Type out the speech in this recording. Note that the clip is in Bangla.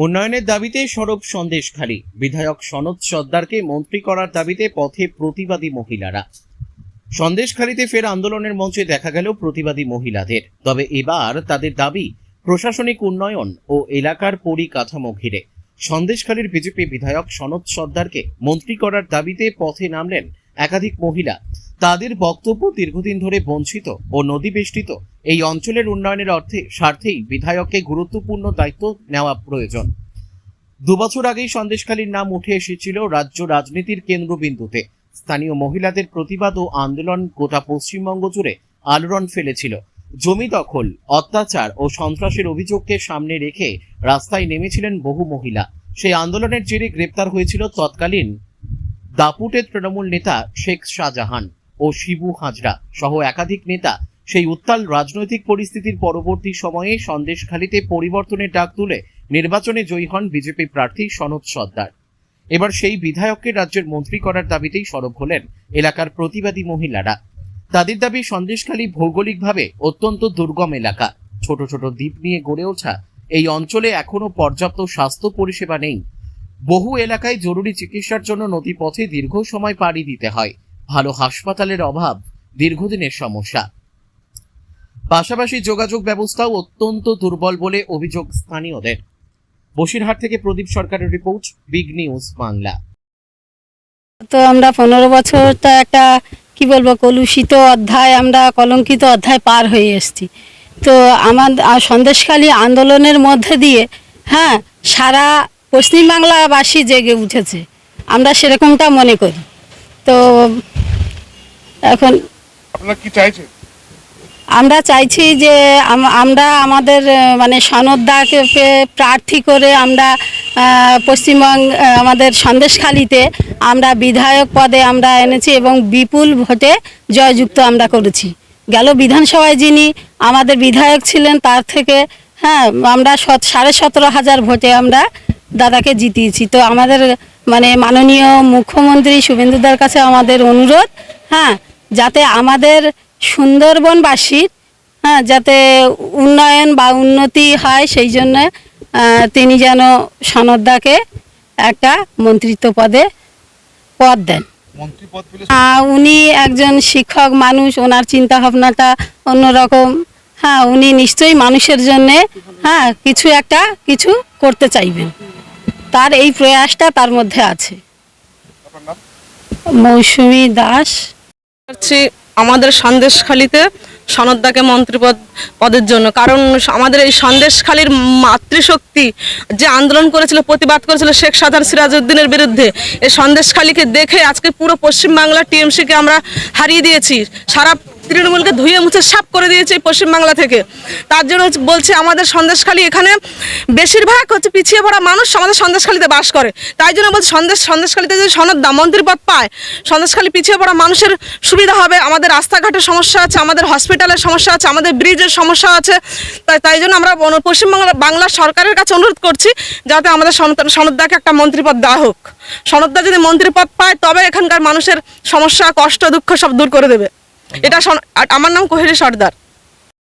উন্নয়নের দাবিতে সরব সন্দেশখালী। বিধায়ক সনৎ সর্দারকে মন্ত্রী করার দাবিতে পথে প্রতিবাদী মহিলারা। সন্দেশখালীতে ফের আন্দোলনের মঞ্চে দেখা গেল প্রতিবাদী মহিলাদের। তবে এবার তাদের দাবি প্রশাসনিক উন্নয়ন ও এলাকার পরিকাঠামো ঘিরে। সন্দেশখালীর বিজেপি বিধায়ক সনৎ সর্দারকে মন্ত্রী করার দাবিতে পথে নামলেন একাধিক মহিলা। তাদের বক্তব্য, দীর্ঘদিন ধরে বঞ্চিত ও নদী বেষ্টিত এই অঞ্চলের উন্নয়নের স্বার্থেই বিধায়ককে গুরুত্বপূর্ণ দায়িত্ব নেওয়া প্রয়োজন। 2 বছর আগেই সন্দেশখালীর নাম উঠে এসেছিল রাজ্য রাজনীতির কেন্দ্রবিন্দুতে। স্থানীয় মহিলাদের প্রতিবাদ ও আন্দোলন গোটা পশ্চিমবঙ্গ জুড়ে আলোড়ন ফেলেছিল। জমি দখল, অত্যাচার ও সন্ত্রাসের অভিযোগকে সামনে রেখে রাস্তায় নেমেছিলেন বহু মহিলা। সেই আন্দোলনের জেরে গ্রেপ্তার হয়েছিল তৎকালীন দাপুটের তৃণমূল নেতা শেখ শাহজাহান ও শিবু হাজরা সহ একাধিক নেতা। সেই উত্তাল রাজনৈতিক পরিস্থিতির পরবর্তী সময়ে সন্দেশখালীতে পরিবর্তনের ডাক তুলে নির্বাচনে জয়ী হন বিজেপি প্রার্থী সনৎ সর্দার। এবার সেই বিধায়ককে রাজ্যের মন্ত্রী করার দাবিতেই সরব হলেন এলাকার প্রতিবাদী মহিলারা। তাদের দাবি, সন্দেশখালী ভৌগোলিকভাবে অত্যন্ত দুর্গম এলাকা। ছোট ছোট দ্বীপ নিয়ে গড়ে ওঠা এই অঞ্চলে এখনো পর্যাপ্ত স্বাস্থ্য পরিষেবা নেই। বহু এলাকায় জরুরি চিকিৎসার জন্য নদীপথে দীর্ঘ সময় পাড়ি দিতে হয়। ভালো হাসপাতালের অভাব দীর্ঘদিনের সমস্যা। পাশাপাশি যোগাযোগ ব্যবস্থাও অত্যন্ত দুর্বল বলে অভিযোগ স্থানীয়দের। বসিরহাট থেকে প্রদীপ সরকারের রিপোর্ট, বিগ নিউজ বাংলা। তো আমরা 15 বছরটা একটা কি বলবো কলুষিত অধ্যায়, আমরা কলঙ্কিত অধ্যায় পার হয়ে এসেছি। তো আমাদের সন্দেশখালী আন্দোলনের মধ্যে দিয়ে সারা পশ্চিমবাংলাবাসী জেগে উঠেছে, আমরা সেরকমটা মনে করি। তো এখন আপনারা কি চাইছেন? আমরা চাইছি যে আমরা আমাদের মানে সনৎদাকে প্রার্থী করে আমরা আমাদের সন্দেশখালীতে আমরা বিধায়ক পদে আমরা এনেছি এবং বিপুল ভোটে জয়যুক্ত আমরা করেছি। গেল বিধানসভায় যিনি আমাদের বিধায়ক ছিলেন তার থেকে আমরা 17,500 ভোটে আমরা দাদাকে জিতিয়েছি। তো আমাদের মানে মাননীয় মুখ্যমন্ত্রী শুভেন্দুদার কাছে আমাদের অনুরোধ, যাতে আমাদের সুন্দরবনবাসীর যাতে উন্নয়ন বা উন্নতি হয়, সেই জন্য তিনি যেন সনৎদাকে একটা মন্ত্রিত্ব পদ দেন। উনি একজন শিক্ষক মানুষ, ওনার চিন্তা ভাবনাটা অন্যরকম। উনি নিশ্চয়ই মানুষের জন্যে কিছু করতে চাইবেন, তার এই প্রয়াসটা তার মধ্যে আছে। মৌসুমী দাস। আমাদের সন্দেশখালীতে সনৎদাকে মন্ত্রী পদের জন্য, কারণ আমাদের এই সন্দেশখালীর মাতৃশক্তি যে আন্দোলন করেছিল, প্রতিবাদ করেছিল শেখ শাহজাহান সিরাজউদ্দিনের বিরুদ্ধে, এই সন্দেশখালীকে দেখে আজকে পুরো পশ্চিমবাংলা টিএমসিকে আমরা হারিয়ে দিয়েছি। সারা তৃণমূলকে ধুয়ে মুছে সাফ করে দিয়েছে এই পশ্চিমবাংলা থেকে। তার জন্য বলছি আমাদের সন্দেশখালী, এখানে বেশিরভাগ পিছিয়ে পড়া মানুষ আমাদের সন্দেশখালীতে বাস করে। তাই জন্য বলছি সন্দেশখালীতে যদি সনৎদা মন্ত্রী পদ পায়, সন্দেশখালী পিছিয়ে পড়া মানুষের সুবিধা হবে। আমাদের রাস্তাঘাটের সমস্যা আছে, আমাদের হসপিটালের সমস্যা আছে, আমাদের ব্রিজের সমস্যা আছে। তাই জন্য আমরা বাংলা সরকারের কাছে অনুরোধ করছি যাতে আমাদের সনৎদাকে একটা মন্ত্রী পদ দেওয়া হোক। সনৎদা যদি মন্ত্রী পদ পায় তবে এখানকার মানুষের সমস্যা, কষ্ট, দুঃখ সব দূর করে দেবে। এটা আমার নাম কোহেলি সর্দার।